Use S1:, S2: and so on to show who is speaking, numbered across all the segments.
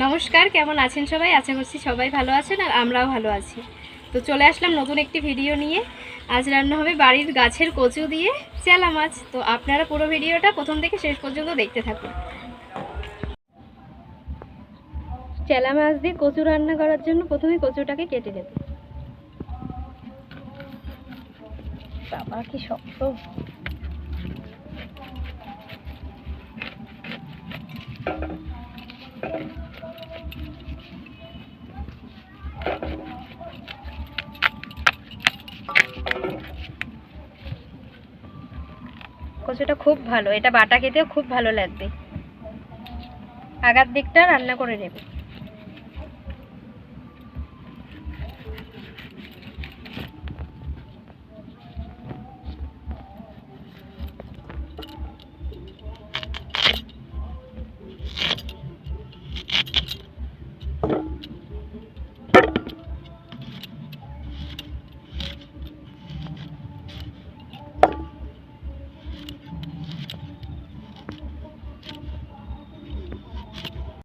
S1: নমস্কার, কেমন আছেন সবাই? আশা করছি সবাই ভালো আছেন আর আমরাও ভালো আছি। তো চলে আসলাম নতুন একটি ভিডিও নিয়ে। আজ রান্না হবে বাড়ির গাছের কচু দিয়ে চেলা মাছ। তো আপনারা পুরো ভিডিওটা প্রথম থেকে শেষ পর্যন্ত দেখতে থাকুন। চেলা মাছ দিয়ে কচু রান্না করার জন্য প্রথমে কচুটাকে কেটে নেব। বাবা কি শক্ত! কচুটা খুব ভালো, এটা বাটা খেতেও খুব ভালো লাগবে। আগার দিকটা রান্না করে নেবে।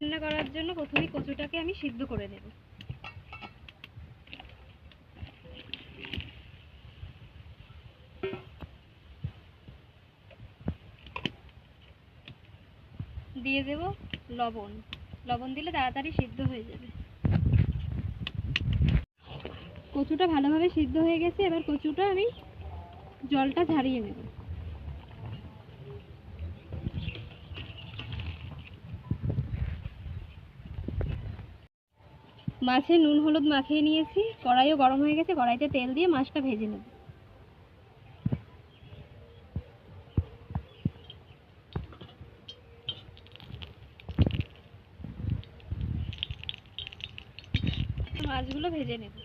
S1: রান্না করার জন্য প্রথমে কচুটাকে আমি সিদ্ধ করে নেব। দিয়ে দেব লবণ। লবণ দিলে তাড়াতাড়ি সিদ্ধ হয়ে যাবে। কচুটা ভালোভাবে সিদ্ধ হয়ে গেছে, এবার কচুটা আমি জলটা ঝারিয়ে নেব। মাছে নুন হলুদ মাখিয়ে নিয়েছি, কড়াইও গরম হয়ে গেছে, কড়াইতে তেল দিয়ে মাছটা ভেজে নেব। মাছগুলো ভেজে নেব।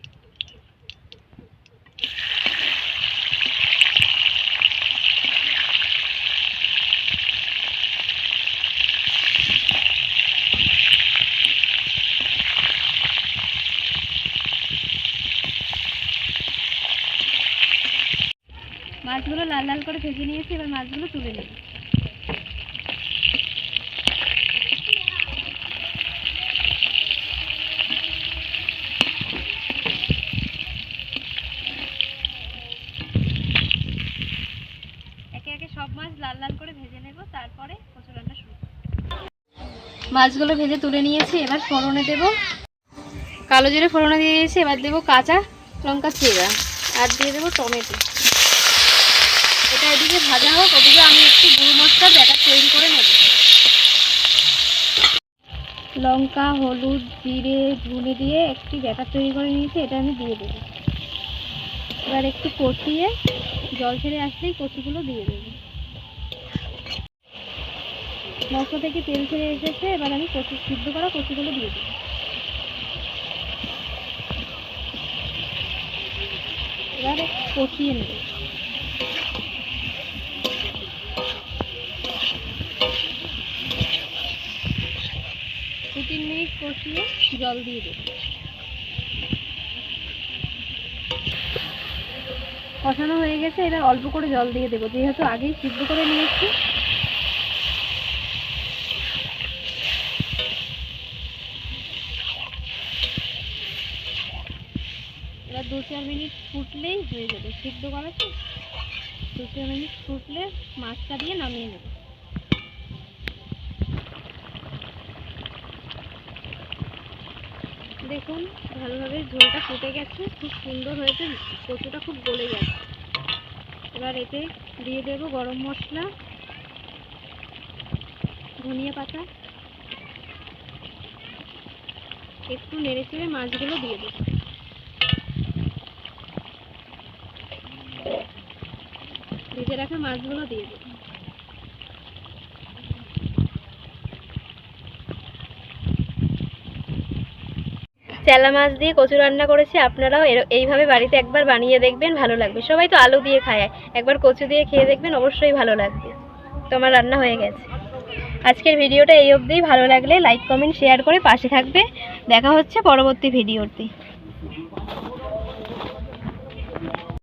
S1: মাছগুলো লাল লাল করে ভেজে নিয়েছি, এবার মাছগুলো তুলে নেব। একে একে সব মাছ লাল লাল করে ভেজে নেব, তারপরে কচু রান্না শুরু। মাছগুলো ভেজে তুলে নিয়েছি, এবার ফোড়নে দেব। কালো জিরে ফোড়নে দিয়ে দিয়েছি, এবার দেব কাঁচা লঙ্কা চেরা, আর দিয়ে দেবো টমেটো। এটা এদিকে ভাজা হোক, ওদিকে আমি একটু গুঁড়ো মশলার ব্যাটার তৈরি করে নেব। লঙ্কা হলুদ জিরে ধনে দিয়ে একটি ব্যাটার তৈরি করে নিয়েছি, এটা আমি দিয়ে দেবো। এবার একটু কষিয়ে জল ছেড়ে আসলেই কচুগুলো দিয়ে দেবো। মশলা থেকে তেল ছেড়ে এসেছে, এবার আমি কচু সিদ্ধ করা কচুগুলো দিয়ে দেবো। এবার কষিয়ে নেব। 2-3 মিনিট কষিয়ে জল দিয়ে দেব। কষানো হয়ে গেছে, এবার অল্প করে জল দিয়ে দেবো, যেহেতু আগেই সিদ্ধ করে নিয়েছি। এবার 2-4 মিনিট ফুটলেই হয়ে যাবে, সিদ্ধ করা তো। 2-4 মিনিট ফুটলে মাছটা দিয়ে নামিয়ে নেব। দেখুন ভালোভাবে ঝোলটা ফুটে গেছে, খুব সুন্দর হয়েছে, কচুটা খুব গলে গেছে। এবার এতে দিয়ে দেব গরম মশলা, ধনিয়া পাতা, একটু নেড়ে চেড়ে মাছগুলো দিয়ে দেব। ভেজে রাখা মাছগুলো দিয়ে দেব। চেলা মাছ দিয়ে কচু রান্না করেছি, আপনারাও এইভাবে বাড়িতে একবার বানিয়ে দেখবেন, ভালো লাগবে। সবাই তো আলু দিয়ে খায়, একবার কচু দিয়ে খেয়ে দেখবেন, অবশ্যই ভালো লাগবে। তোমার রান্না হয়ে গেছে। আজকের ভিডিওটা এই অবধিই। ভালো লাগলে লাইক কমেন্ট শেয়ার করে পাশে থাকবে। দেখা হচ্ছে পরবর্তী ভিডিওতে।